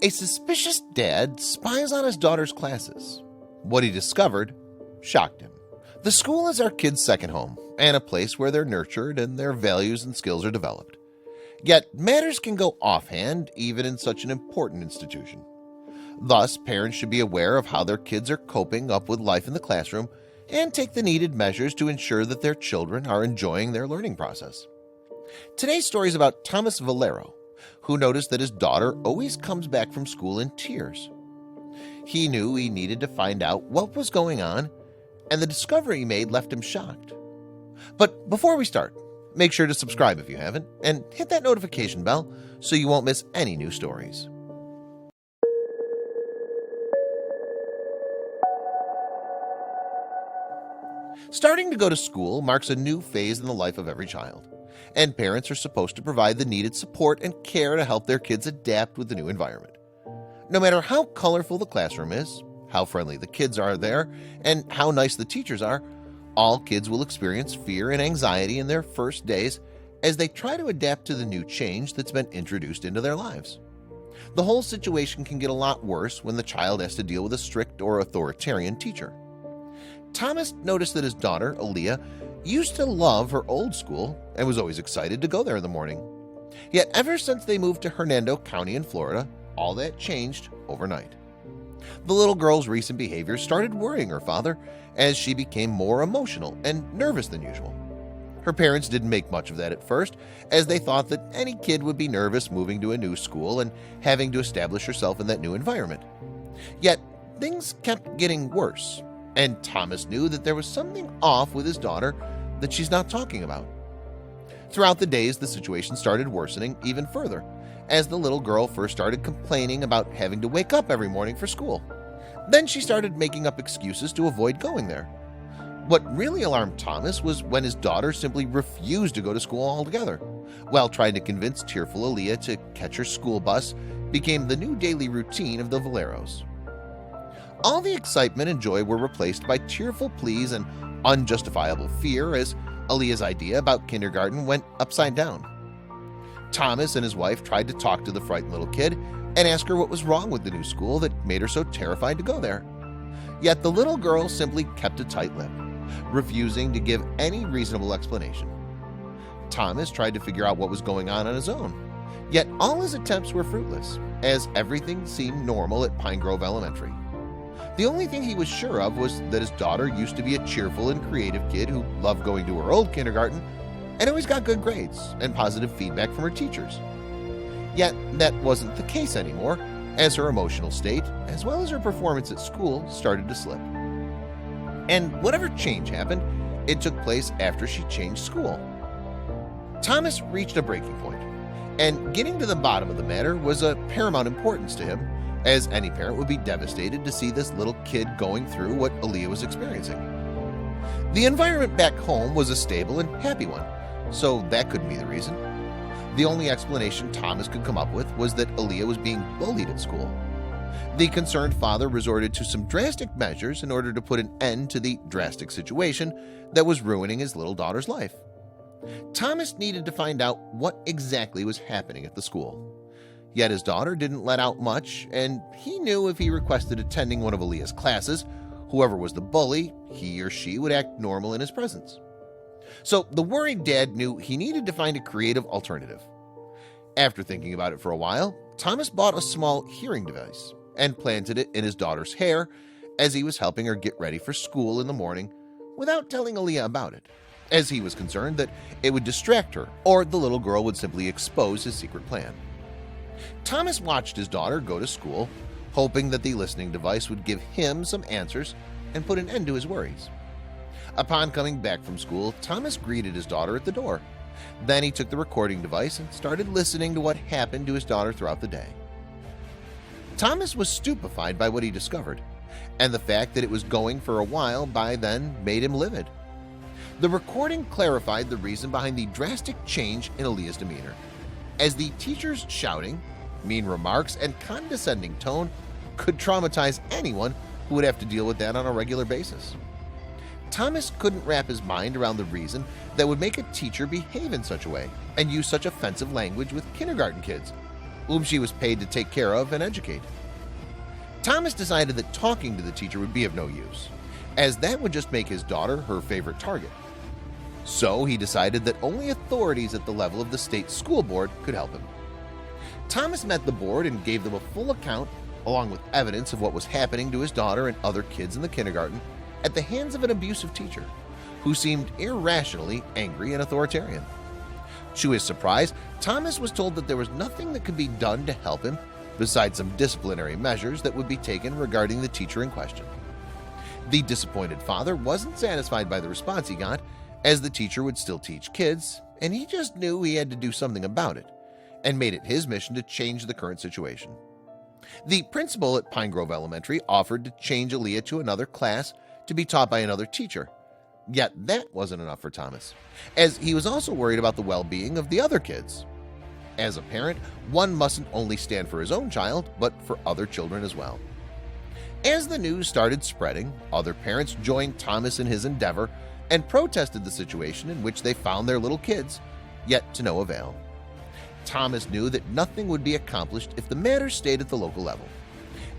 A suspicious dad spies on his daughter's classes. What he discovered shocked him. The school is our kids' second home and a place where they're nurtured and their values and skills are developed. Yet matters can go offhand even in such an important institution. Thus, parents should be aware of how their kids are coping up with life in the classroom and take the needed measures to ensure that their children are enjoying their learning process. Today's story is about Thomas Valero, who noticed that his daughter always comes back from school in tears. He knew he needed to find out what was going on, and the discovery he made left him shocked. But before we start, make sure to subscribe if you haven't, and hit that notification bell so you won't miss any new stories. Starting to go to school marks a new phase in the life of every child, and parents are supposed to provide the needed support and care to help their kids adapt with the new environment. No matter how colorful the classroom is, how friendly the kids are there, and how nice the teachers are, all kids will experience fear and anxiety in their first days as they try to adapt to the new change that's been introduced into their lives. The whole situation can get a lot worse when the child has to deal with a strict or authoritarian teacher. Thomas noticed that his daughter, Aaliyah, used to love her old school and was always excited to go there in the morning. Yet ever since they moved to Hernando County in Florida, all that changed overnight. The little girl's recent behavior started worrying her father as she became more emotional and nervous than usual. Her parents didn't make much of that at first, as they thought that any kid would be nervous moving to a new school and having to establish herself in that new environment. Yet things kept getting worse, and Thomas knew that there was something off with his daughter that she's not talking about. Throughout the days, the situation started worsening even further, as the little girl first started complaining about having to wake up every morning for school. Then she started making up excuses to avoid going there. What really alarmed Thomas was when his daughter simply refused to go to school altogether, while trying to convince tearful Aaliyah to catch her school bus became the new daily routine of the Valeros. All the excitement and joy were replaced by tearful pleas and unjustifiable fear as Aaliyah's idea about kindergarten went upside down. Thomas and his wife tried to talk to the frightened little kid and ask her what was wrong with the new school that made her so terrified to go there. Yet the little girl simply kept a tight lip, refusing to give any reasonable explanation. Thomas tried to figure out what was going on his own, yet all his attempts were fruitless, as everything seemed normal at Pine Grove Elementary. The only thing he was sure of was that his daughter used to be a cheerful and creative kid who loved going to her old kindergarten and always got good grades and positive feedback from her teachers. Yet that wasn't the case anymore, as her emotional state, as well as her performance at school, started to slip. And whatever change happened, it took place after she changed school. Thomas reached a breaking point, and getting to the bottom of the matter was of paramount importance to him, as any parent would be devastated to see this little kid going through what Aaliyah was experiencing. The environment back home was a stable and happy one, so that couldn't be the reason. The only explanation Thomas could come up with was that Aaliyah was being bullied at school. The concerned father resorted to some drastic measures in order to put an end to the drastic situation that was ruining his little daughter's life. Thomas needed to find out what exactly was happening at the school. Yet his daughter didn't let out much, and he knew if he requested attending one of Aaliyah's classes, whoever was the bully, he or she would act normal in his presence. So the worried dad knew he needed to find a creative alternative. After thinking about it for a while, Thomas bought a small hearing device and planted it in his daughter's hair as he was helping her get ready for school in the morning without telling Aaliyah about it, as he was concerned that it would distract her or the little girl would simply expose his secret plan. Thomas watched his daughter go to school, hoping that the listening device would give him some answers and put an end to his worries. Upon coming back from school, Thomas greeted his daughter at the door. Then he took the recording device and started listening to what happened to his daughter throughout the day. Thomas was stupefied by what he discovered, and the fact that it was going for a while by then made him livid. The recording clarified the reason behind the drastic change in Aaliyah's demeanor, as the teacher's shouting, mean remarks, and condescending tone could traumatize anyone who would have to deal with that on a regular basis. Thomas couldn't wrap his mind around the reason that would make a teacher behave in such a way and use such offensive language with kindergarten kids. whom she was paid to take care of and educate. Thomas decided that talking to the teacher would be of no use, as that would just make his daughter her favorite target. So he decided that only authorities at the level of the state school board could help him. Thomas met the board and gave them a full account, along with evidence of what was happening to his daughter and other kids in the kindergarten at the hands of an abusive teacher who seemed irrationally angry and authoritarian. To his surprise, Thomas was told that there was nothing that could be done to help him besides some disciplinary measures that would be taken regarding the teacher in question. The disappointed father wasn't satisfied by the response he got, as the teacher would still teach kids, and he just knew he had to do something about it, and made it his mission to change the current situation. The principal at Pine Grove Elementary offered to change Aaliyah to another class to be taught by another teacher, yet that wasn't enough for Thomas, as he was also worried about the well-being of the other kids. As a parent, one mustn't only stand for his own child, but for other children as well. As the news started spreading, other parents joined Thomas in his endeavor and protested the situation in which they found their little kids, yet to no avail. Thomas knew that nothing would be accomplished if the matter stayed at the local level,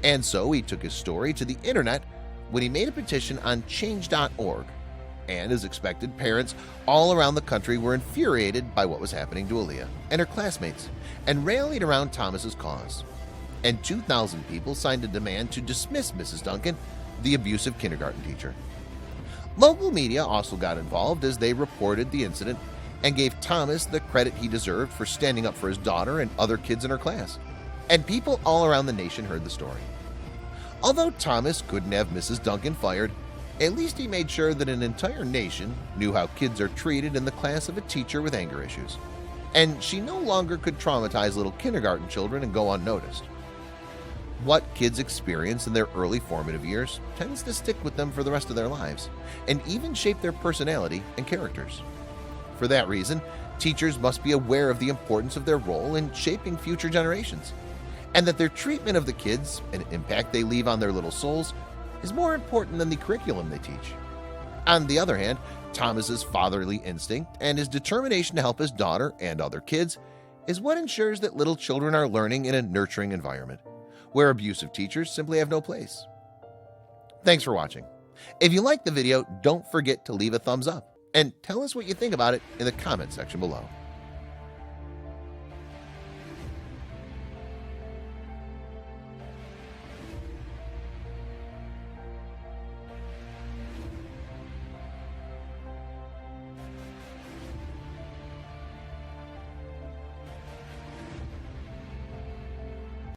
and so he took his story to the internet when he made a petition on change.org, and as expected, parents all around the country were infuriated by what was happening to Aaliyah and her classmates and rallied around Thomas's cause, and 2,000 people signed a demand to dismiss Mrs. Duncan, the abusive kindergarten teacher. Local media also got involved as they reported the incident and gave Thomas the credit he deserved for standing up for his daughter and other kids in her class, and people all around the nation heard the story. Although Thomas couldn't have Mrs. Duncan fired, at least he made sure that an entire nation knew how kids are treated in the class of a teacher with anger issues, and she no longer could traumatize little kindergarten children and go unnoticed. What kids experience in their early formative years tends to stick with them for the rest of their lives and even shape their personality and characters. For that reason, teachers must be aware of the importance of their role in shaping future generations, and that their treatment of the kids and impact they leave on their little souls is more important than the curriculum they teach. On the other hand, Thomas's fatherly instinct and his determination to help his daughter and other kids is what ensures that little children are learning in a nurturing environment, where abusive teachers simply have no place. Thanks for watching. If you liked the video, don't forget to leave a thumbs up and tell us what you think about it in the comment section below.